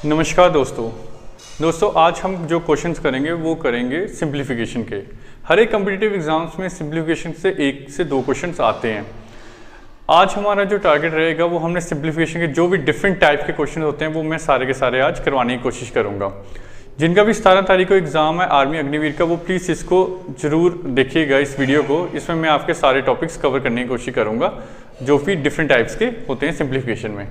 नमस्कार दोस्तों आज हम जो क्वेश्चंस करेंगे वो करेंगे सिंप्लीफिकेशन के। हर एक कॉम्पिटिटिव एग्जाम्स में सिंप्लीफिकेशन से 1 से 2 क्वेश्चंस आते हैं। आज हमारा जो टारगेट रहेगा वो हमने सिंप्लीफिकेशन के जो भी डिफरेंट टाइप के क्वेश्चन होते हैं वो मैं सारे के सारे आज करवाने की कोशिश करूँगा। जिनका भी 17 तारीख को एग्ज़ाम है आर्मी अग्निवीर का, वो प्लीज़ इसको ज़रूर देखिएगा इस वीडियो को। इसमें मैं आपके सारे टॉपिक्स कवर करने की कोशिश करूँगा जो भी डिफरेंट टाइप्स के होते हैं सिंप्लीफिकेशन में।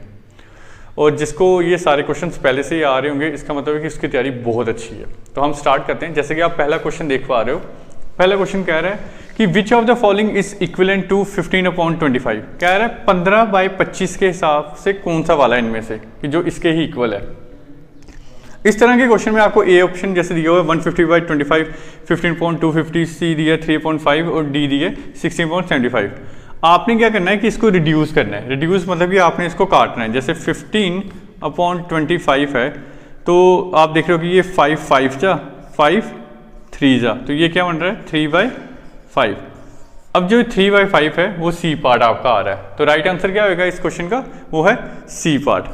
और जिसको ये सारे क्वेश्चंस पहले से ही आ रहे होंगे इसका मतलब है कि उसकी तैयारी बहुत अच्छी है। तो हम स्टार्ट करते हैं। जैसे कि आप पहला क्वेश्चन देख पा रहे हो, पहला क्वेश्चन कह रहा है कि which of the following is equivalent to 15/25। कह रहा है 15/25 के हिसाब से कौन सा वाला इनमें से कि जो इसके ही इक्वल है। इस तरह के क्वेश्चन में आपको ए ऑप्शन जैसे दिया हुआ है 150/25, 15.250, सी दिया 3.5 और डी दिए 16.75। आपने क्या करना है कि इसको रिड्यूस करना है। रिड्यूस मतलब कि आपने इसको काटना है। जैसे 15/25 है तो आप देख रहे हो कि ये 5 जा 5 3 जा, तो ये क्या बन रहा है 3/5। अब जो 3/5 है वो सी पार्ट आपका आ रहा है। तो राइट आंसर क्या होगा इस क्वेश्चन का, वो है सी पार्ट।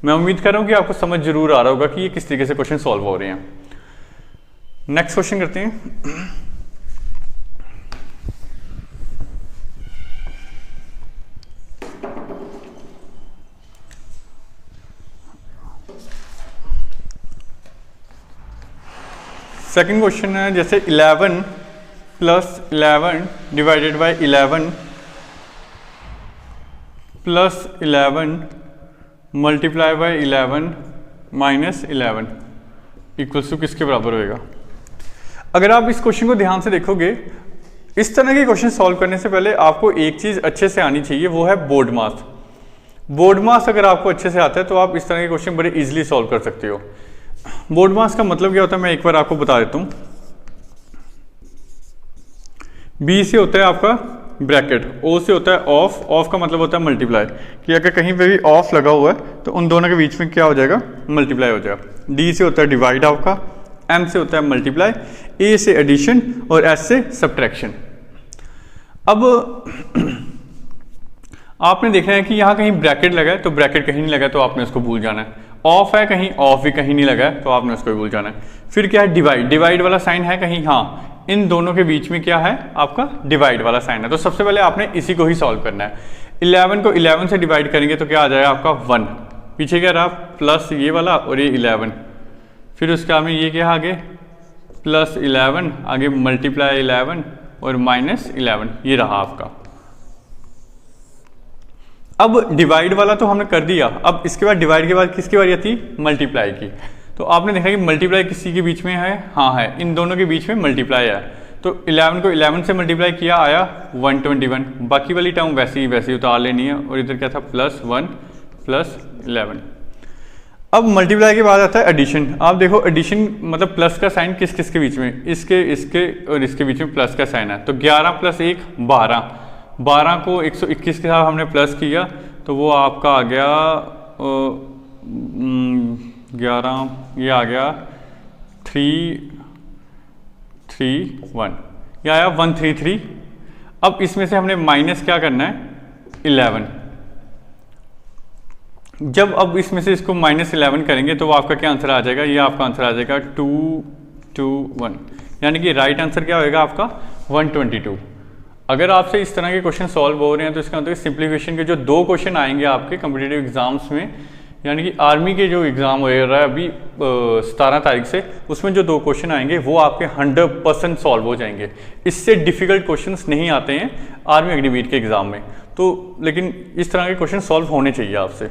मैं उम्मीद कर रहा हूँ कि आपको समझ जरूर आ रहा होगा कि ये किस तरीके से क्वेश्चन सॉल्व हो रहे हैं। नेक्स्ट क्वेश्चन करते हैं। सेकंड क्वेश्चन है जैसे 11 + 11 divided by 11 + 11 multiply by 11 minus 11 equals to किसके बराबर होएगा। अगर आप इस क्वेश्चन को ध्यान से देखोगे, इस तरह के क्वेश्चन सॉल्व करने से पहले आपको एक चीज़ अच्छे से आनी चाहिए, वो है बोर्ड मास। बोर्ड मास अगर आपको अच्छे से आता है तो आप इस तरह के क्वेश्चन बड़े इजीली सॉल्व कर सकते हो। बोर्ड मास का मतलब क्या होता है मैं एक बार आपको बता देता हूं। बी से होता है आपका ब्रैकेट, ओ से होता है ऑफ। ऑफ का मतलब होता है मल्टीप्लाई, कि अगर कहीं पे भी ऑफ लगा हुआ है तो उन दोनों के बीच में क्या हो जाएगा, मल्टीप्लाई हो जाएगा। डी से होता है डिवाइड आपका, एम से होता है मल्टीप्लाई, ए से एडिशन और एस से सब्ट्रैक्शन। अब आपने देखना है कि यहाँ कहीं ब्रैकेट लगा है तो ब्रैकेट कहीं नहीं लगा तो आपने उसको भूल जाना है। ऑफ है कहीं, ऑफ भी कहीं नहीं लगा है तो आपने उसको भी भूल जाना है। फिर क्या है डिवाइड, डिवाइड वाला साइन है कहीं, हाँ इन दोनों के बीच में क्या है आपका डिवाइड वाला साइन है। तो सबसे पहले आपने इसी को ही सॉल्व करना है। 11 को 11 से डिवाइड करेंगे तो क्या आ जाएगा आपका 1, पीछे क्या रहा प्लस ये वाला और ये 11, फिर उसके में ये क्या आगे प्लस 11, आगे मल्टीप्लाई 11 और माइनस 11, ये रहा आपका। अब डिवाइड वाला तो हमने कर दिया, अब इसके बाद डिवाइड के बाद किसकी बारी आती है, मल्टीप्लाई की। तो आपने देखा कि मल्टीप्लाई किसी के बीच में है, हाँ है, इन दोनों के बीच में मल्टीप्लाई है। तो 11 को 11 से मल्टीप्लाई किया आया 121, बाकी वाली टर्म वैसे ही उतार लेनी है। और इधर क्या था +1 + 11। अब मल्टीप्लाई के बाद आता है एडिशन। आप देखो एडिशन मतलब प्लस का साइन किस किस के बीच में, इसके और इसके बीच में प्लस का साइन है। तो 11 + 1 12 को 121 के साथ हमने प्लस किया तो वो आपका आ गया 11, ये आ गया 331, ये आया 133। अब इसमें से हमने माइनस क्या करना है 11। जब अब इसमें से इसको -11 करेंगे तो वो आपका क्या आंसर आ जाएगा, ये आपका आंसर आ जाएगा 221, यानी कि राइट आंसर क्या होगा आपका 122। अगर आपसे इस तरह के क्वेश्चन सॉल्व हो रहे हैं तो इसका मतलब सिंप्लीफिकेशन के जो 2 क्वेश्चन आएंगे आपके कॉम्पिटिटिव एग्जाम्स में, यानी कि आर्मी के जो एग्ज़ाम हो रहा है अभी 17 तारीख से, उसमें जो 2 क्वेश्चन आएंगे वो आपके 100% सॉल्व हो जाएंगे। इससे डिफ़िकल्ट क्वेश्चंस नहीं आते हैं आर्मी अग्निवीर के एग्ज़ाम में। तो लेकिन इस तरह के क्वेश्चन सॉल्व होने चाहिए आपसे।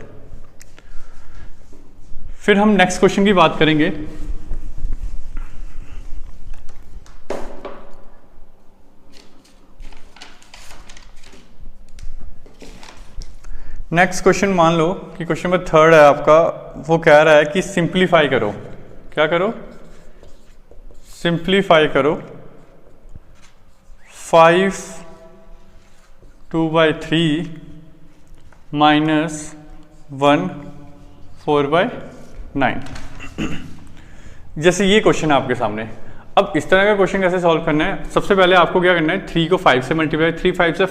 फिर हम नेक्स्ट क्वेश्चन की बात करेंगे। नेक्स्ट क्वेश्चन मान लो कि क्वेश्चन नंबर 3 है आपका, वो कह रहा है कि सिंप्लीफाई करो। क्या करो, सिंप्लीफाई करो 5 2/3 -1 4/9। जैसे ये क्वेश्चन है आपके सामने। अब इस तरह का क्वेश्चन कैसे सॉल्व करना है, सबसे पहले आपको क्या करना है 3 को 5 से मल्टीप्लाई, 3 5 से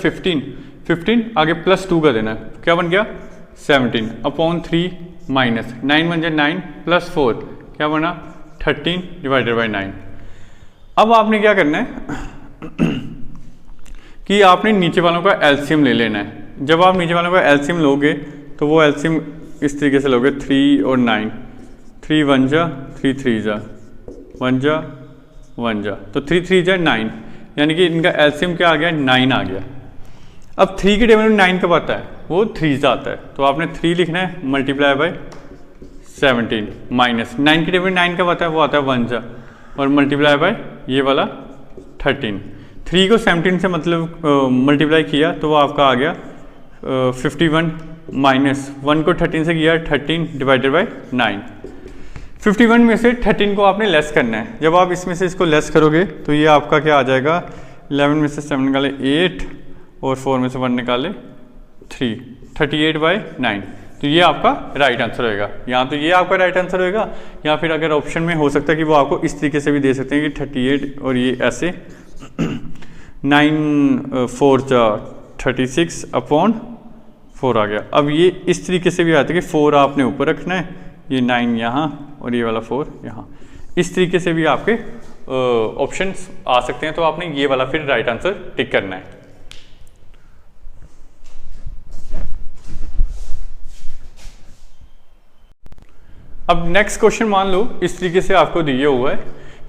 15 आगे +2 का देना है, क्या बन गया 17/3 माइनस 9 वन जा 9 प्लस 4 क्या बना 13 डिवाइडेड बाई 9। अब आपने क्या करना है कि आपने नीचे वालों का एलसीएम ले लेना है। जब आप नीचे वालों का एलसीएम लोगे तो वो एलसीएम इस तरीके से लोगे 3 और 9, 3 वन जा 3 3 जा 1 जा 1 जा, तो 3 3 जा 9, यानी कि इनका एलसीएम क्या आ गया 9 आ गया। अब 3 के टेबल में 9 कब आता है, वो 3 जा आता है, तो आपने 3 लिखना है मल्टीप्लाई बाय 17 माइनस 9 के टेबल में 9 कब आता है, वो आता है 1 जा और मल्टीप्लाई बाय ये वाला 13। 3 को 17 से मतलब मल्टीप्लाई किया तो वो आपका आ गया 51 माइनस 1 को 13 से किया 13 डिवाइडेड बाई 9। 51 में से 13 को आपने लेस करना है। जब आप इसमें से इसको लेस करोगे तो ये आपका क्या आ जाएगा 11 में से 7 निकाले 8 और 4 में से 1 निकाले 3, 38 बाई 9। तो ये आपका राइट आंसर होएगा। यहाँ तो ये आपका राइट आंसर होएगा, या फिर अगर ऑप्शन में हो सकता है कि वो आपको इस तरीके से भी दे सकते हैं कि 38 और ये ऐसे 9 4 जा 36 अपॉन 4 आ गया। अब ये इस तरीके से भी आता है कि 4 आपने ऊपर रखना है, ये 9 यहाँ और ये वाला 4 यहाँ। इस तरीके से भी आपके ऑप्शंस आ सकते हैं, तो आपने ये वाला फिर राइट आंसर टिक करना है। अब नेक्स्ट क्वेश्चन मान लो इस तरीके से आपको दिया हुआ है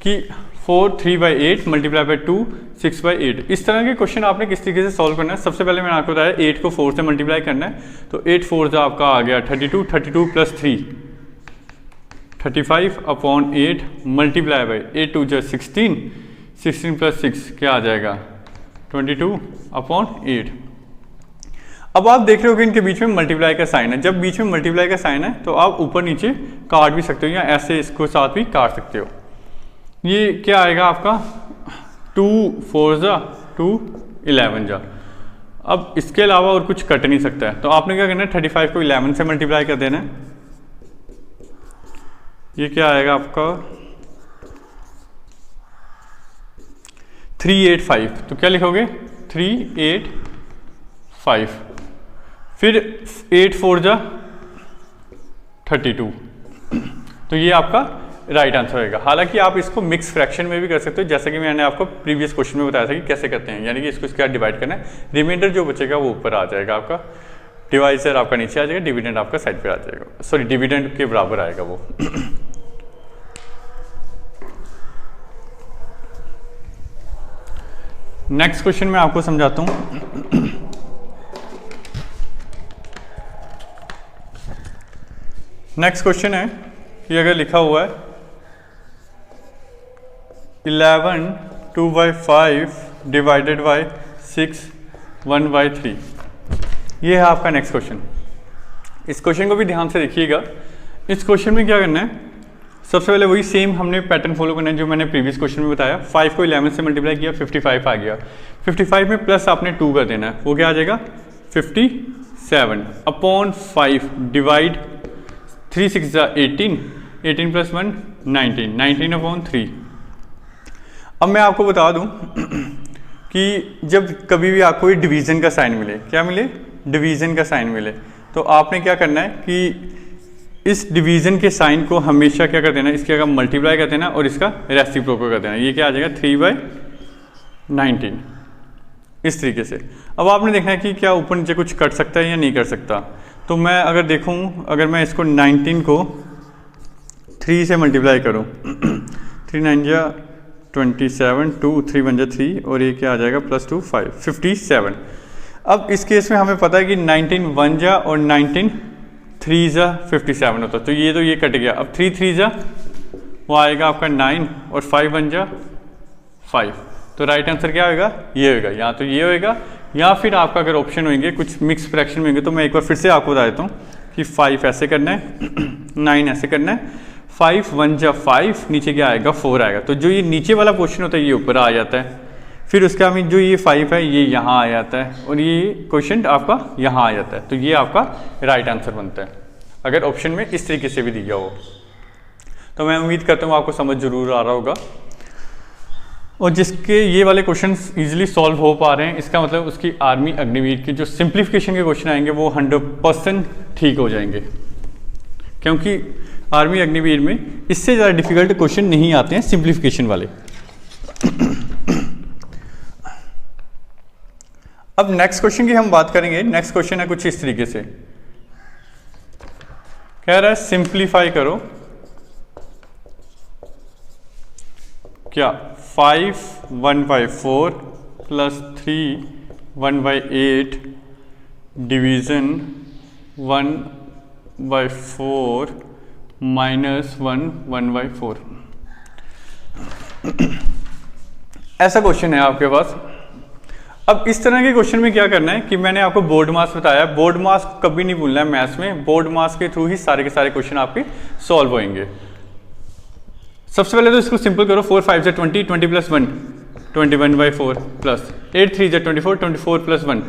कि 4 3 बाई 8 मल्टीप्लाई बाई 2 6 बाई 8। इस तरह के क्वेश्चन आपने किस तरीके से सॉल्व करना है। सबसे पहले मैंने आपको बताया 8 को 4 से मल्टीप्लाई करना है, तो 8 4 से आपका आ गया 32, 32 प्लस 3 35 अपॉन 8 मल्टीप्लाई बाई 8 2 जा 16, 16 प्लस 6 क्या आ जाएगा 22 अपॉन 8। अब आप देख रहे हो कि इनके बीच में मल्टीप्लाई का साइन है। जब बीच में मल्टीप्लाई का साइन है तो आप ऊपर नीचे काट भी सकते हो या ऐसे इसको साथ भी काट सकते हो। ये क्या आएगा आपका 2 4 जा 2 11 जा। अब इसके अलावा और कुछ कट नहीं सकता है, तो आपने क्या करना है 35 को 11 से मल्टीप्लाई कर देना है। ये क्या आएगा आपका 385, तो क्या लिखोगे 385, फिर 8 4 जा 32, तो ये आपका राइट आंसर होएगा। हालांकि आप इसको मिक्स फ्रैक्शन में भी कर सकते हो, जैसे कि मैंने आपको प्रीवियस क्वेश्चन में बताया था कि कैसे करते हैं, यानी कि इसको क्या डिवाइड करना है। रिमाइंडर जो बचेगा वो ऊपर आ जाएगा, आपका डिवाइजर आपका नीचे आ जाएगा, डिविडेंड आपका साइड पे आ जाएगा, सॉरी डिविडेंड के बराबर आएगा वो। नेक्स्ट क्वेश्चन मैं आपको समझाता हूं। नेक्स्ट क्वेश्चन है कि अगर लिखा हुआ है 11 2 बाई 5 डिवाइडेड बाई 6 1 बाई 3, ये है आपका नेक्स्ट क्वेश्चन। इस क्वेश्चन को भी ध्यान से देखिएगा। इस क्वेश्चन में क्या करना है, सबसे पहले वही सेम हमने पैटर्न फॉलो करना है जो मैंने प्रीवियस क्वेश्चन में बताया। 5 को 11 से मल्टीप्लाई किया 55 आ गया, 55 में प्लस आपने 2 कर देना है, वो क्या आ जाएगा 57 अपॉन 5 डिवाइड 3 6 जा 18, 18 प्लस 1 19, 19 अपॉन 3। अब मैं आपको बता दूं कि जब कभी भी आपको ये डिवीजन का साइन मिले, क्या मिले डिवीजन का साइन मिले, तो आपने क्या करना है कि इस डिवीजन के साइन को हमेशा क्या कर देना, इसके अगर मल्टीप्लाई कर देना और इसका रेसिप्रोकल कर देना। ये क्या आ जाएगा 3 बाई 19, इस तरीके से। अब आपने देखना है कि क्या ऊपर नीचे कुछ कट सकता है या नहीं कर सकता। तो मैं अगर देखूं, अगर मैं इसको 19 को 3 से मल्टीप्लाई करूं 3 9 जा 27, 2 3 1 जा 3 और ये क्या आ जाएगा प्लस 2 5 57। अब इस केस में हमें पता है कि 19 1 जा और 19 3 जा 57 होता है, तो ये कट गया। अब 3 3 जा वो आएगा आपका 9 और 5 1 जा 5, तो राइट आंसर क्या होगा ये होगा। या तो ये होगा या फिर आपका अगर ऑप्शन होंगे कुछ मिक्स फ्रैक्शन में होंगे, तो मैं एक बार फिर से आपको बता देता हूँ कि 5 ऐसे करना है 9 ऐसे करना है, 5 1 जा 5, नीचे क्या आएगा 4 आएगा। तो जो ये नीचे वाला पोर्शन होता है ये ऊपर आ जाता है, फिर उसके बाद जो ये 5 है ये यहाँ आ जाता है और ये क्वेश्चन आपका यहाँ आ जाता है, तो ये आपका राइट आंसर बनता है अगर ऑप्शन में इस तरीके से भी दिया हो। तो मैं उम्मीद करता हूँ आपको समझ जरूर आ रहा होगा, और जिसके ये वाले क्वेश्चंस इजीली सॉल्व हो पा रहे हैं, इसका मतलब उसकी आर्मी अग्निवीर के जो सिंप्लीफिकेशन के क्वेश्चन आएंगे वो 100% ठीक हो जाएंगे। क्योंकि आर्मी अग्निवीर में इससे ज़्यादा डिफिकल्ट क्वेश्चन नहीं आते हैं सिंप्लीफिकेशन वाले। अब नेक्स्ट क्वेश्चन की हम बात करेंगे। नेक्स्ट क्वेश्चन है कुछ इस तरीके से, कह रहा है सिंप्लीफाई करो क्या 5 1/4 प्लस 3 1/8 डिवीजन 1/4 माइनस 1 1/4। ऐसा क्वेश्चन है आपके पास। अब इस तरह के क्वेश्चन में क्या करना है कि मैंने आपको बोर्ड मास बताया, बोर्ड मास कभी नहीं भूलना है मैथ्स में। बोर्ड मास के थ्रू ही सारे के सारे क्वेश्चन आपके सॉल्व होंगे। सबसे पहले तो इसको सिंपल करो, 4 5 जा 20 20 प्लस 1 21/4 प्लस 8 3 जा 24 24 प्लस 1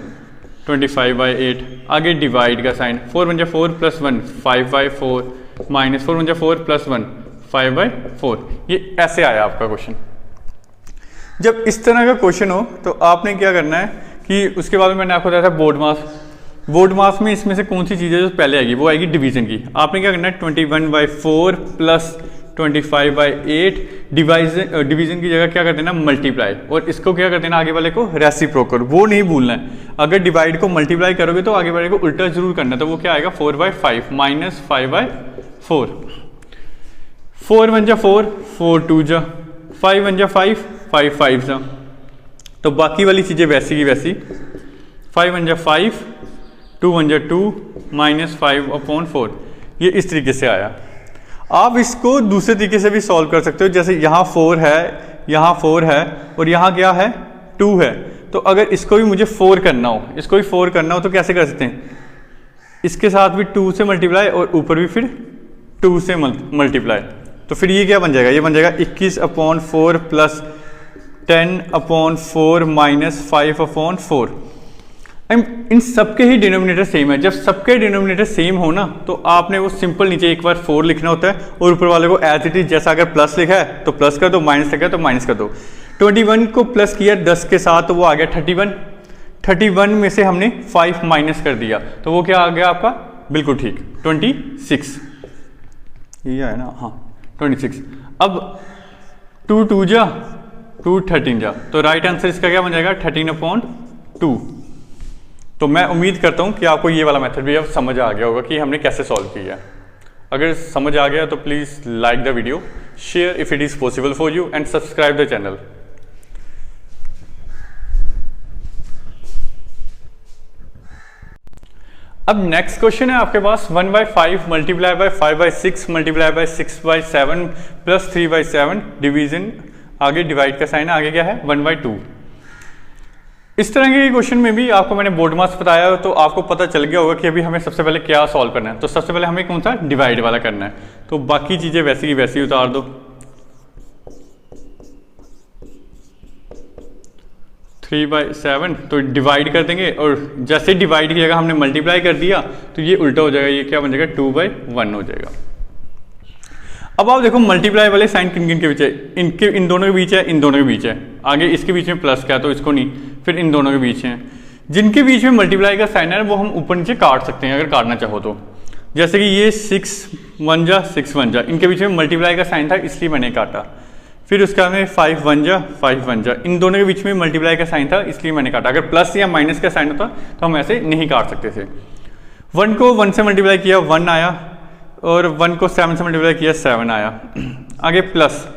25/8। आगे डिवाइड का साइन, 4 1 जा 4 प्लस 1 5/4 माइनस 4 1 जा 4 प्लस 1 5/4। ये ऐसे आया आपका क्वेश्चन। जब इस तरह का क्वेश्चन हो तो आपने क्या करना है कि उसके बाद में मैंने आपको बताया था बोर्ड मास। बोर्ड मास में इसमें से कौन सी चीज़ है जो पहले आएगी, वो आएगी डिवीजन की। आपने क्या करना है 21/4 प्लस 25/8 डिवीजन की जगह क्या कर देना मल्टीप्लाई, और इसको क्या कर देना आगे वाले को रेसिप्रोकल। वो नहीं भूलना है, अगर डिवाइड को मल्टीप्लाई करोगे तो आगे वाले को उल्टा जरूर करना है। तो वो क्या आएगा 4/5 माइनस 5/4। 4 1 जा 4 4 2 जा 5 1 जा 5 5 5 जा, तो बाकी वाली चीज़ें वैसी की वैसी। 5 1 जा 5 2 1 जा 2 माइनस 5/4। ये इस तरीके से आया। आप इसको दूसरे तरीके से भी सॉल्व कर सकते हो, जैसे यहाँ 4 है, यहाँ 4 है और यहाँ क्या है 2 है। तो अगर इसको भी मुझे 4 करना हो, इसको भी 4 करना हो तो कैसे कर सकते हैं, इसके साथ भी 2 से मल्टीप्लाई और ऊपर भी फिर 2 से मल्टीप्लाई। तो फिर ये क्या बन जाएगा, ये बन जाएगा 21/4 प्लस 10/4 माइनस 5/4। इन सबके ही डिनोमिनेटर सेम है। जब सबके डिनोमिनेटर सेम हो ना तो आपने वो सिंपल नीचे एक बार 4 लिखना होता है और ऊपर वाले को एज इट इज, जैसा अगर प्लस लिखा है तो प्लस कर दो, माइनस लिखा है तो माइनस कर दो। 21 को प्लस किया 10 के साथ तो वो आ गया 31। 31 में से हमने 5 माइनस कर दिया तो वो क्या आ गया आपका, बिल्कुल ठीक 26। ये है ना, हाँ 26। अब 2 2 जा 2 13 जा, तो राइट आंसर इसका क्या बन जाएगा 13/2। तो मैं उम्मीद करता हूं कि आपको ये वाला मेथड भी अब समझ आ गया होगा कि हमने कैसे सॉल्व किया। अगर समझ आ गया तो please like the video, share if it is possible for you and subscribe the channel. अब नेक्स्ट क्वेश्चन है आपके पास 1/5 multiply by 5/6 multiply by 6/7 plus 3/7 division. आगे डिवाइड का साइन है, आगे क्या है 1/2। इस तरह के क्वेश्चन में भी आपको मैंने बोर्ड मास बताया तो आपको पता चल गया होगा कि अभी हमें सबसे पहले क्या सॉल्व करना है। तो सबसे पहले हमें कौन सा डिवाइड वाला करना है, तो बाकी चीज़ें वैसी की वैसी उतार दो। 3/7 तो डिवाइड कर देंगे और जैसे डिवाइड की जगह हमने मल्टीप्लाई कर दिया तो ये उल्टा हो जाएगा, ये क्या बन जाएगा 2/1 हो जाएगा। अब आप देखो मल्टीप्लाई वाले साइन किन किन के बीच है, इन दोनों के बीच है, इन दोनों के बीच है। आगे इसके बीच में प्लस का है तो इसको नहीं, फिर इन दोनों के बीच है। जिनके बीच में मल्टीप्लाई का साइन है वो हम ऊपर नीचे काट सकते हैं अगर काटना चाहो तो। जैसे कि ये 6 1 जा 6 1 जा, इनके बीच में मल्टीप्लाई का साइन था इसलिए मैंने काटा। फिर उसका में 5 1 जा 5 1 जा, इन दोनों के बीच में मल्टीप्लाई का साइन था इसलिए मैंने काटा। अगर प्लस या माइनस का साइन होता तो हम ऐसे नहीं काट सकते थे। 1 को 1 से मल्टीप्लाई किया 1 आया, और 1 को 7 से मल्टीप्लाई किया 7 आया। आगे प्लस,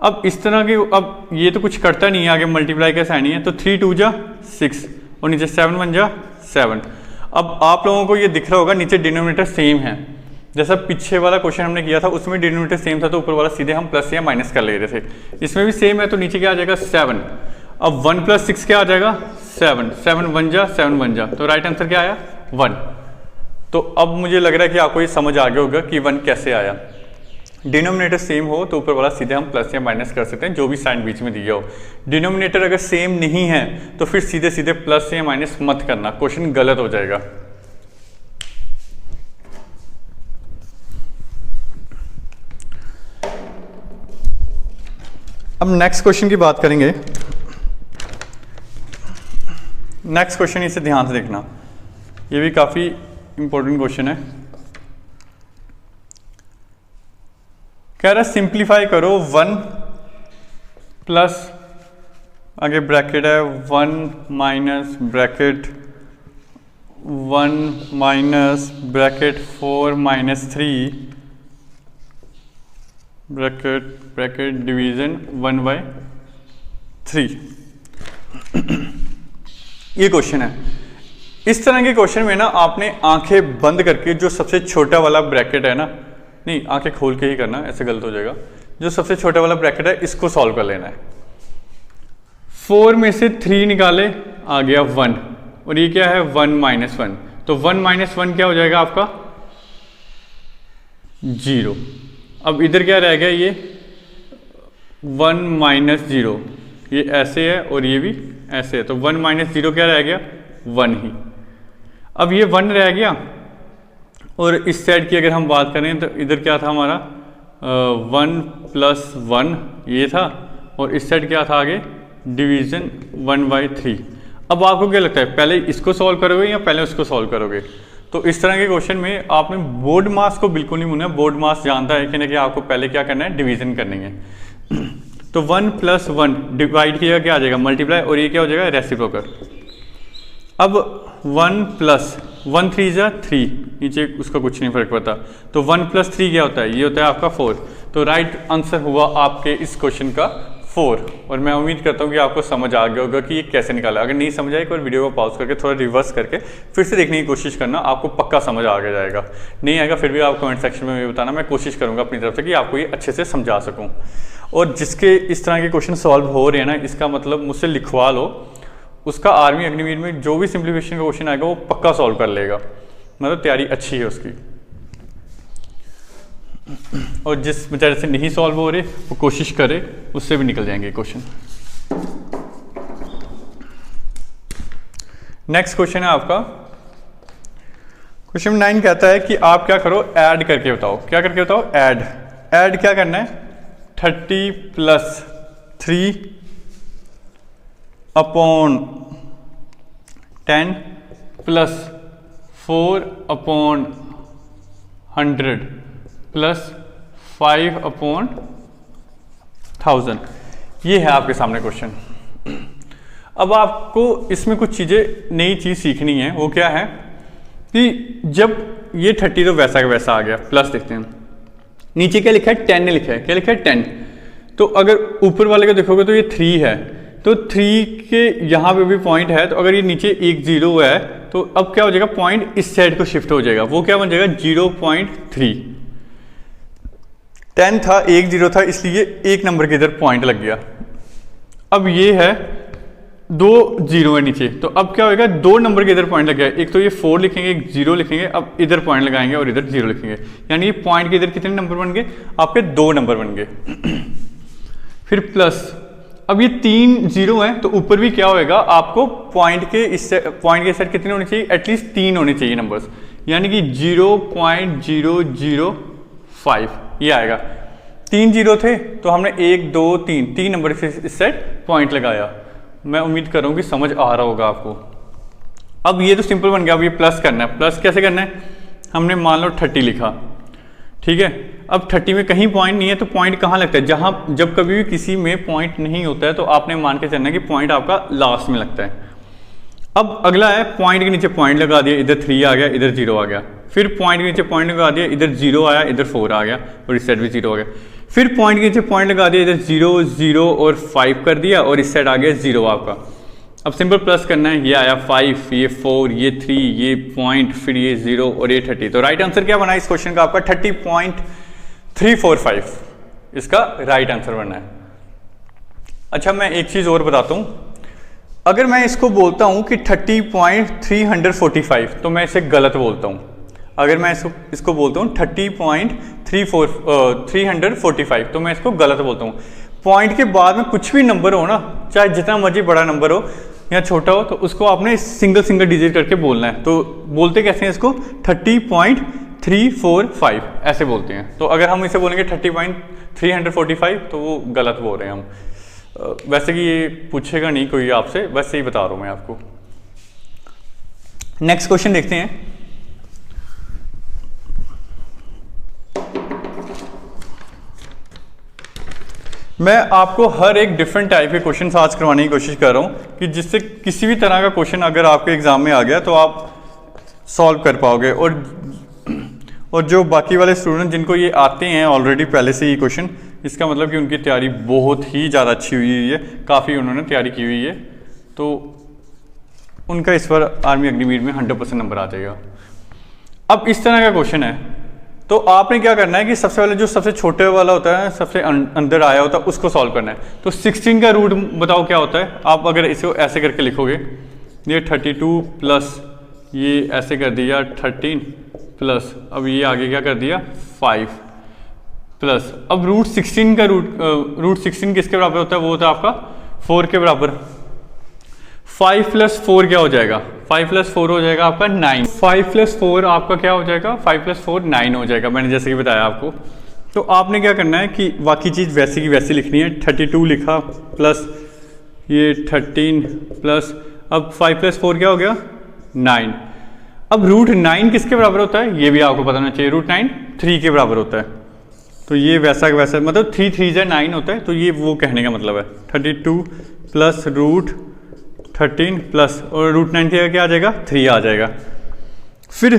अब इस तरह के, अब ये तो कुछ करता नहीं है, आगे मल्टीप्लाई का साइन ही है। तो 3 2 जा 6 और नीचे 7 1 जा 7। अब आप लोगों को ये दिख रहा होगा नीचे डिनोमिनेटर सेम है, जैसा पीछे वाला क्वेश्चन हमने किया था उसमें डिनोमिनेटर सेम था तो ऊपर वाला सीधे हम प्लस या माइनस कर ले रहे थे। इसमें भी सेम है तो नीचे क्या आ जाएगा 7। अब 1 + 6 क्या आ जाएगा 7। 7 1 जा 7 1 जा, तो राइट आंसर क्या आया 1। तो अब मुझे लग रहा है कि आपको ये समझ आ गया होगा कि 1 कैसे आया। डिनोमिनेटर सेम हो तो ऊपर वाला सीधे हम प्लस या माइनस कर सकते हैं, जो भी साइन बीच में दिया हो। डिनोमिनेटर अगर सेम नहीं है तो फिर सीधे सीधे प्लस या माइनस मत करना, क्वेश्चन गलत हो जाएगा। अब नेक्स्ट क्वेश्चन की बात करेंगे। नेक्स्ट क्वेश्चन इसे ध्यान से देखना, ये भी काफ़ी इंपॉर्टेंट क्वेश्चन है। कह रहा सिंप्लीफाई करो 1 प्लस आगे ब्रैकेट है 1 minus bracket 1 minus bracket 4 minus 3 bracket division 1/3। ये क्वेश्चन है। इस तरह के क्वेश्चन में ना आपने आंखें बंद करके जो सबसे छोटा वाला ब्रैकेट है ना, नहीं आंखें खोल के ही करना, ऐसे गलत हो जाएगा। जो सबसे छोटा वाला ब्रैकेट है इसको सॉल्व कर लेना है। 4 में से 3 निकाले, आ गया 1, और ये क्या है 1 माइनस 1, तो 1 माइनस 1 क्या हो जाएगा आपका 0। अब इधर क्या रह गया, ये 1 माइनस 0, ये ऐसे है और ये भी ऐसे है, तो 1 माइनस 0 क्या रह गया 1 ही। अब ये 1 रह गया, और इस साइड की अगर हम बात करें तो इधर क्या था हमारा 1 प्लस 1 ये था, और इस साइड क्या था आगे डिवीजन 1/3। अब आपको क्या लगता है पहले इसको सॉल्व करोगे या पहले उसको सॉल्व करोगे? तो इस तरह के क्वेश्चन में आपने बोर्ड मास को बिल्कुल नहीं भूलना। बोर्ड मास जानता है कि नहीं कि आपको पहले क्या करना है, डिवीजन करनी है। तो 1 प्लस 1 डिवाइड किया क्या आ जाएगा मल्टीप्लाई, और ये क्या हो जाएगा रेसिप्रोकल। अब 1 प्लस 1 3 जा 3, नीचे उसका कुछ नहीं फर्क पड़ता, तो 1 प्लस 3 क्या होता है, ये होता है आपका 4। तो राइट आंसर हुआ आपके इस क्वेश्चन का 4। और मैं उम्मीद करता हूँ कि आपको समझ आ गया होगा कि ये कैसे निकाला। अगर नहीं समझ आए एक बार वीडियो को पॉज करके थोड़ा रिवर्स करके फिर से देखने की कोशिश करना, आपको पक्का समझ आ जाएगा। नहीं आएगा फिर भी आप कमेंट सेक्शन में बताना, मैं कोशिश करूँगा अपनी तरफ से कि आपको ये अच्छे से समझा सकूँ। और जिसके इस तरह के क्वेश्चन सॉल्व हो रहे हैं ना, इसका मतलब मुझसे लिखवा लो, उसका आर्मी अग्निवीर में जो भी सिंप्लीफिकेशन का क्वेश्चन आएगा वो पक्का सॉल्व कर लेगा, मतलब तैयारी अच्छी है उसकी। और जिस बेचारे से नहीं सॉल्व हो रहे वो कोशिश करे, उससे भी निकल जाएंगे क्वेश्चन। नेक्स्ट क्वेश्चन है आपका क्वेश्चन 9, कहता है कि आप क्या करो ऐड करके बताओ। क्या करके बताओ? ऐड क्या करना है 30 plus 3 upon 10 plus 4 upon 100 plus 5 upon 1000। ये है आपके सामने क्वेश्चन। अब आपको इसमें कुछ चीज़ें नई चीज़ सीखनी है। वो क्या है कि जब ये 30 तो वैसा का वैसा आ गया, प्लस देखते हैं नीचे क्या लिखा है 10 ने लिखा है। क्या लिखा है 10। तो अगर ऊपर वाले को देखोगे तो ये 3 है, तो 3 के यहाँ पे भी पॉइंट है, तो अगर ये नीचे एक 0 है तो अब क्या हो जाएगा पॉइंट इस साइड को शिफ्ट हो जाएगा। वो क्या बन जाएगा 0.3। 10 था, एक 0 था, इसलिए एक नंबर के इधर पॉइंट लग गया। अब ये है 2 0 है नीचे, तो अब क्या होगा 2 नंबर के इधर पॉइंट लग गया। एक तो ये 4 लिखेंगे, एक 0 लिखेंगे, अब इधर पॉइंट लगाएंगे और इधर 0 लिखेंगे, यानी ये पॉइंट के इधर कितने नंबर बन गए आपके 2 नंबर बन गए। फिर प्लस, अब ये 3 0 है तो ऊपर भी क्या होएगा आपको पॉइंट के साइड कितने होने चाहिए, एटलीस्ट 3 होने चाहिए नंबर्स, यानी कि 0.005 ये आएगा। 3 0 थे तो हमने 1 2 3 नंबर से इस साइड पॉइंट लगाया। मैं उम्मीद कर रहा हूँ कि समझ आ रहा होगा आपको। अब ये तो सिंपल बन गया। अब ये प्लस करना है। प्लस कैसे करना है, हमने मान लो 30 लिखा, ठीक है। अब 30 में कहीं पॉइंट नहीं है तो पॉइंट कहाँ लगता है, जहाँ जब कभी भी किसी में पॉइंट नहीं होता है तो आपने मान के चलना है कि पॉइंट आपका लास्ट में लगता है। अब अगला है पॉइंट के नीचे पॉइंट लगा दिया, इधर 3 आ गया, इधर 0 आ गया। फिर पॉइंट के नीचे पॉइंट लगा दिया, इधर 0 आया, इधर 4 आ गया, और इस साइड भी 0 आ गया। फिर पॉइंट के नीचे पॉइंट लगा दिया, इधर 0 0 और 5 कर दिया, और इस साइड आ गया 0 आपका। अब सिंपल प्लस करना है, ये आया 5, ये 4, ये 3, ये पॉइंट, फिर ये 0 और ये 30। तो राइट आंसर क्या बना इस क्वेश्चन का आपका 30.345 इसका राइट आंसर बनना है। अच्छा मैं एक चीज और बताता हूं, अगर मैं इसको बोलता हूं कि 30.345 तो मैं इसे गलत बोलता हूं। अगर मैं इसको बोलता हूं 30.345 तो मैं इसको गलत बोलता हूं। पॉइंट के बाद में कुछ भी नंबर हो ना, चाहे जितना मर्जी बड़ा नंबर हो या छोटा हो, तो उसको आपने सिंगल डिजिट करके बोलना है। तो बोलते कैसे हैं इसको 30.345 ऐसे बोलते हैं। तो अगर हम इसे बोलेंगे 30.345 तो वो गलत बोल रहे हैं हम। वैसे कि ये पूछेगा नहीं कोई आपसे, वैसे ही बता रहा हूं मैं आपको। नेक्स्ट क्वेश्चन देखते हैं। मैं आपको हर एक डिफरेंट टाइप के क्वेश्चन आज करवाने की कोशिश कर रहा हूँ कि जिससे किसी भी तरह का क्वेश्चन अगर आपके एग्जाम में आ गया तो आप सॉल्व कर पाओगे। और जो बाकी वाले स्टूडेंट जिनको ये आते हैं ऑलरेडी पहले से ही क्वेश्चन, इसका मतलब कि उनकी तैयारी बहुत ही ज़्यादा अच्छी हुई है, काफ़ी उन्होंने तैयारी की हुई है, तो उनका इस बार आर्मी अग्निवीर में 100% नंबर आ जाएगा। अब इस तरह का क्वेश्चन है तो आपने क्या करना है कि सबसे पहले जो सबसे छोटे वाला होता है, सबसे अंदर आया होता है, उसको सॉल्व करना है। तो 16 का रूट बताओ क्या होता है। आप अगर इसको ऐसे करके लिखोगे, ये 32 प्लस ये ऐसे कर दिया 13 प्लस अब ये आगे क्या कर दिया 5 प्लस अब रूट 16 का रूट 16 किसके बराबर होता है, वो होता है आपका 4 के बराबर। 5 प्लस 4 क्या हो जाएगा, 5 प्लस 4 हो जाएगा आपका 9। 5 प्लस 4 आपका क्या हो जाएगा, 5 प्लस 4 9 हो जाएगा, मैंने जैसे कि बताया आपको। तो आपने क्या करना है कि बाकी चीज़ वैसी की वैसी लिखनी है। 32 लिखा प्लस ये 13 प्लस अब 5 प्लस 4 क्या हो गया 9। अब रूट 9 किसके बराबर होता है, ये भी आपको पता होना चाहिए। रूट 9 3 के बराबर होता है। तो ये वैसा वैसा मतलब 3 3 9 होता है। तो ये वो कहने का मतलब है 32 प्लस रूट 13 प्लस और रूट 9 की क्या आ जाएगा 3 आ जाएगा। फिर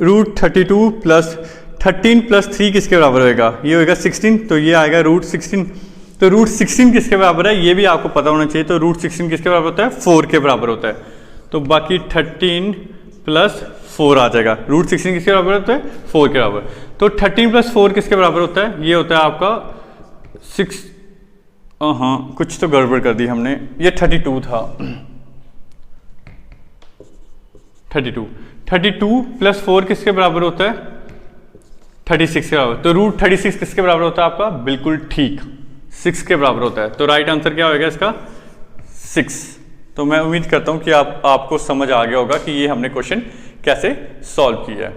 रूट 32 प्लस 13 प्लस 3 किसके बराबर होएगा, ये होएगा 16। तो ये आएगा रूट 16। तो रूट 16 किसके बराबर है, ये भी आपको पता होना चाहिए। तो रूट 16 किसके बराबर होता है, 4 के बराबर होता है। तो बाकी 13 प्लस 4 आ जाएगा। रूट 16 किसके बराबर होता है, 4 के बराबर। तो 13 प्लस 4 किसके बराबर होता है, ये होता है आपका 6। हाँ कुछ तो गड़बड़ कर दी हमने, ये 32 था। 32 प्लस 4 किसके बराबर होता है, 36 के बराबर। तो रूट 36 किसके बराबर होता है आपका, बिल्कुल ठीक 6 के बराबर होता है। तो राइट आंसर क्या होगा इसका 6। तो मैं उम्मीद करता हूं कि आपको समझ आ गया होगा कि ये हमने क्वेश्चन कैसे सॉल्व किया है।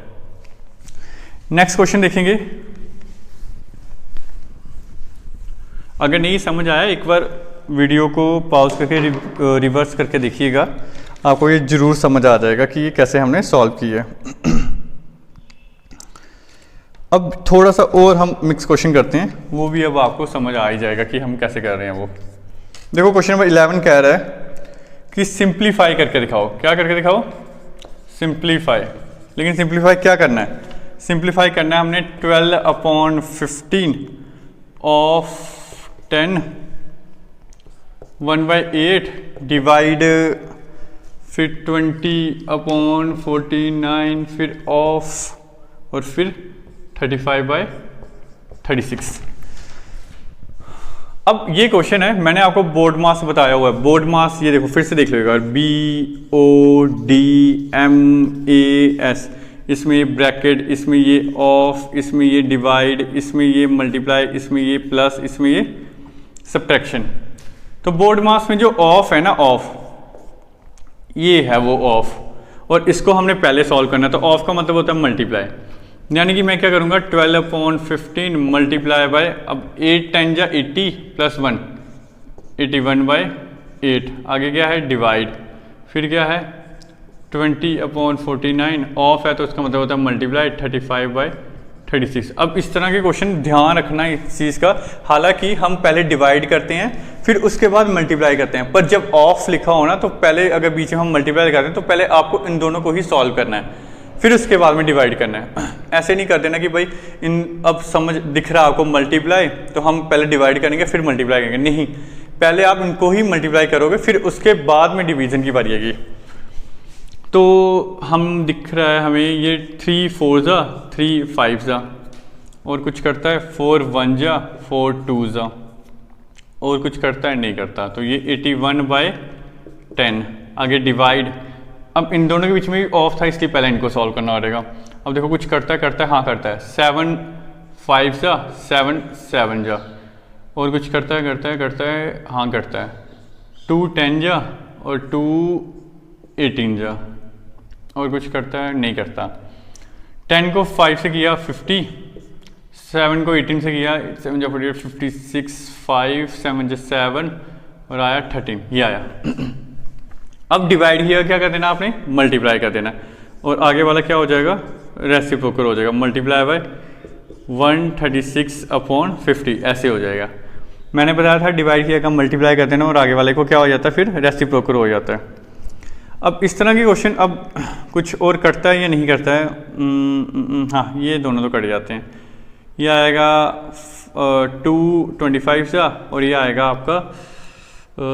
नेक्स्ट क्वेश्चन देखेंगे। अगर नहीं समझ आया एक बार वीडियो को पॉज करके रिवर्स करके देखिएगा, आपको ये जरूर समझ आ जाएगा कि ये कैसे हमने सॉल्व किया है। अब थोड़ा सा और हम मिक्स क्वेश्चन करते हैं, वो भी अब आपको समझ आ ही जाएगा कि हम कैसे कर रहे हैं। वो देखो क्वेश्चन नंबर 11 कह रहा है कि सिंप्लीफाई करके दिखाओ। क्या करके दिखाओ, सिंप्लीफाई। लेकिन सिंप्लीफाई क्या करना है, सिंप्लीफाई करना है हमने 12/15 ऑफ 10 1/8 डिवाइड फिर 20/49 फिर ऑफ और फिर 35/36। अब ये क्वेश्चन है, मैंने आपको बोर्ड मास बताया हुआ है। बोर्ड मास ये देखो फिर से देख लीजिएगा, BODMAS, इसमें ये ब्रैकेट, इसमें ये ऑफ, इसमें ये डिवाइड, इसमें ये मल्टीप्लाई, इसमें ये प्लस, इसमें ये सब्ट्रैक्शन। तो बोर्ड मास में जो ऑफ है ना, ऑफ ये है वो ऑफ, और इसको हमने पहले सॉल्व करना है। तो ऑफ का मतलब होता है मल्टीप्लाई, यानी कि मैं क्या करूंगा 12/15 मल्टीप्लाई बाय, अब 8 10 जा 80 प्लस 1 81/8। आगे क्या है डिवाइड, फिर क्या है 20/49 ऑफ है तो इसका मतलब होता है मल्टीप्लाई 35/36। अब इस तरह के क्वेश्चन ध्यान रखना इस चीज़ का। हालांकि हम पहले डिवाइड करते हैं फिर उसके बाद मल्टीप्लाई करते हैं, पर जब ऑफ लिखा हो ना तो पहले अगर बीच में हम मल्टीप्लाई करते हैं तो पहले आपको इन दोनों को ही सॉल्व करना है, फिर उसके बाद में डिवाइड करना है। ऐसे नहीं कर देना कि भाई इन अब समझ दिख रहा है आपको मल्टीप्लाई तो हम पहले डिवाइड करेंगे फिर मल्टीप्लाई करेंगे, नहीं, पहले आप इनको ही मल्टीप्लाई करोगे फिर उसके बाद में डिवीजन की बारी आएगी। तो हम दिख रहा है हमें ये 3 4 जा 3 5 जा और कुछ करता है 4 1 जा 4 2 जा और कुछ करता है नहीं करता। तो ये 81/10। आगे डिवाइड, अब इन दोनों के बीच में भी ऑफ था इसलिए पहले इनको सॉल्व करना पड़ेगा। अब देखो कुछ करता है हाँ करता है 7 5 जा 7 7 जा और कुछ करता है हाँ करता है 2 10 जा और 2 18 जा और कुछ करता है नहीं करता। 10 को 5 से किया 50, 7 को 18 से किया 7 जा 48 56 5 7 जा 7 और आया 13, ये आया। अब डिवाइड हियर क्या कर देना आपने मल्टीप्लाई कर देना और आगे वाला क्या हो जाएगा रेसिप्रोकल हो जाएगा, मल्टीप्लाई बाय 136/50 ऐसे हो जाएगा। मैंने बताया था डिवाइड किया का मल्टीप्लाई करते हैं ना और आगे वाले को क्या हो जाता है फिर रेसिप्रोकल हो जाता है। अब इस तरह के क्वेश्चन अब कुछ और कटता है या नहीं करता है, हाँ ये दोनों तो कट जाते हैं। ये आएगा 225 सा और ये आएगा आपका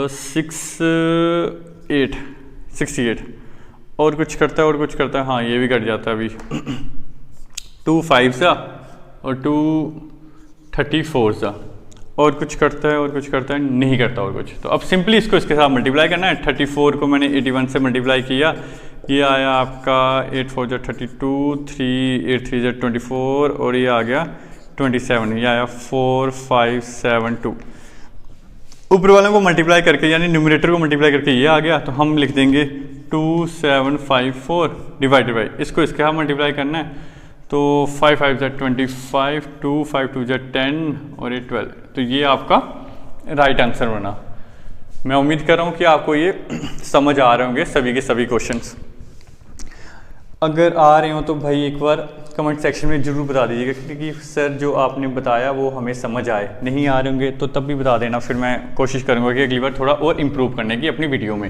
68 और कुछ करता है और कुछ करता है, हाँ ये भी कट जाता है अभी 25 सा और 234 सा और कुछ करता है और कुछ करता है, नहीं करता और कुछ। तो अब सिंपली इसको इसके साथ मल्टीप्लाई करना है। 34 को मैंने 81 से मल्टीप्लाई किया, ये आया आपका 8 4 जा 32, 3 8 3 जा 24 और ये आ गया 27, ये आया 4 5 7 2। ऊपर वालों को मल्टीप्लाई करके यानी न्यूमरेटर को मल्टीप्लाई करके ये आ गया, तो हम लिख देंगे 2754 डिवाइडेड बाई, इसको इसके साथ मल्टीप्लाई करना है तो 5 5 जा 25, 2 5 2 जा 10 और ये 12। तो ये आपका राइट आंसर बना। मैं उम्मीद कर रहा हूँ कि आपको ये समझ आ रहे होंगे सभी के सभी क्वेश्चंस। अगर आ रहे हो तो भाई एक बार कमेंट सेक्शन में ज़रूर बता दीजिएगा, क्योंकि सर जो आपने बताया वो हमें समझ आए। नहीं आ रहे होंगे तो तब भी बता देना, फिर मैं कोशिश करूँगा कि अगली बार थोड़ा और इम्प्रूव करने की अपनी वीडियो में।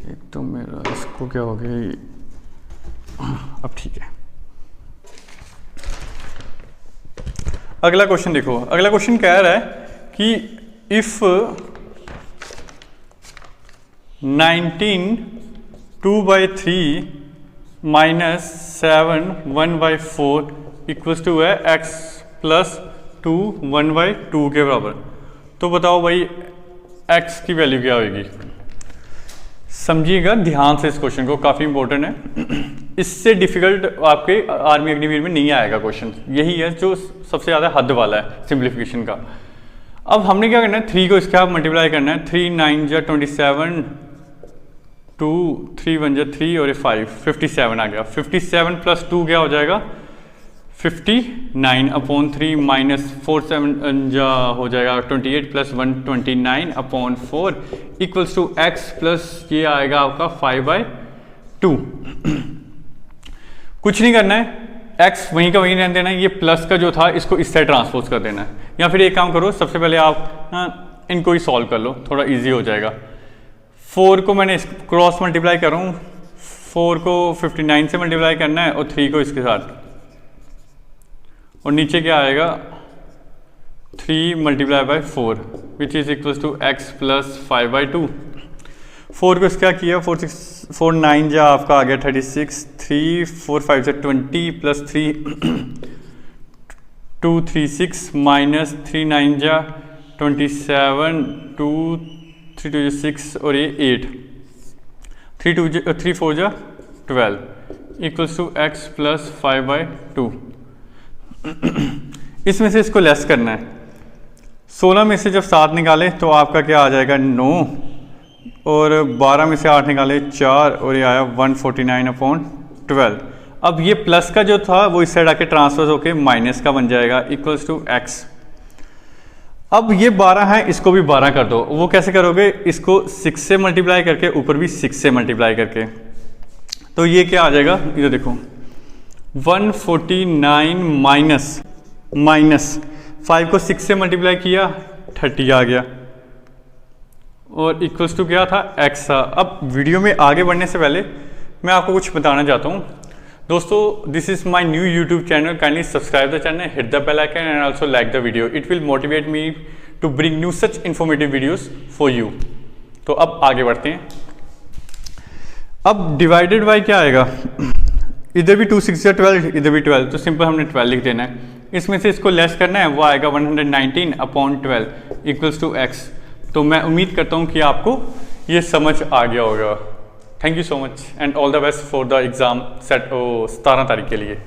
एक तो मेरा इसको क्या हो गया, अब ठीक है। अगला क्वेश्चन देखो, अगला क्वेश्चन कह रहा है कि इफ 19 2/3 माइनस 7 1/4 इक्वल्स टू है x प्लस 2 1/2 के बराबर, तो बताओ भाई x की वैल्यू क्या होगी। समझिएगा ध्यान से इस क्वेश्चन को, काफ़ी इंपॉर्टेंट है। इससे डिफिकल्ट आपके आर्मी अग्निवीर में नहीं आएगा क्वेश्चन, यही है जो सबसे ज़्यादा हद वाला है सिंप्लीफिकेशन का। अब हमने क्या करना है, 3 को इसके साथ मल्टीप्लाई करना है। 3 9 जा 27, 2 3 1 जा 3 और ये 5 57 आ गया। 57 प्लस 2 क्या हो जाएगा 59/3 माइनस 4 7 जा हो जाएगा 28 plus 1 29/4 equals to x plus ये आएगा आपका 5/2। कुछ नहीं करना है, x वहीं का वहीं रहने देना है। ये प्लस का जो था इसको इस साइड ट्रांसपोज कर देना है, या फिर एक काम करो, सबसे पहले आप इनको ही सॉल्व कर लो, थोड़ा इजी हो जाएगा। 4 को मैंने क्रॉस मल्टीप्लाई कर रहा हूँ, 4 को 59 से मल्टीप्लाई करना है और 3 को इसके साथ, और नीचे क्या आएगा 3 multiply by 4 which is equals to x plus 5/2। 4 को इसका किया, 4 9 जा आपका आ गया 36, 3 4 5 जा 20 प्लस 3 2 3 6 माइनस 3 9 जा 27 2 3 2 जा 6 और ये 8 3 4 जा 12 इक्वल्स टू x प्लस 5/2। इसमें से इसको लेस करना है। 16 में से जब 7 निकाले तो आपका क्या आ जाएगा 9, और 12 में से 8 निकाले 4 और ये आया 149/12। अब ये प्लस का जो था वो इस साइड आके ट्रांसफर होके माइनस का बन जाएगा इक्वल्स टू x। अब ये 12 है, इसको भी 12 कर दो। वो कैसे करोगे, इसको 6 से मल्टीप्लाई करके, ऊपर भी 6 से मल्टीप्लाई करके, तो ये क्या आ जाएगा, इधर देखो 149 माइनस 5 को 6 से मल्टीप्लाई किया 30 आ गया, और इक्वल्स टू क्या था x था। अब वीडियो में आगे बढ़ने से पहले मैं आपको कुछ बताना चाहता हूँ दोस्तों। This is my new YouTube channel, kindly subscribe the channel, hit the bell icon and also like the video. It will motivate me to bring new such informative videos for you. तो अब आगे बढ़ते हैं। अब divided by क्या आएगा, इधर भी 2 6 12, इधर भी 12, तो सिंपल हमने 12 लिख देना है। इसमें से इसको लेस करना है, वो आएगा 119/12 इक्वल्स टू x। तो मैं उम्मीद करता हूँ कि आपको ये समझ आ गया होगा। Thank you so much and all the best for the exam set 17 तारीख के लिए।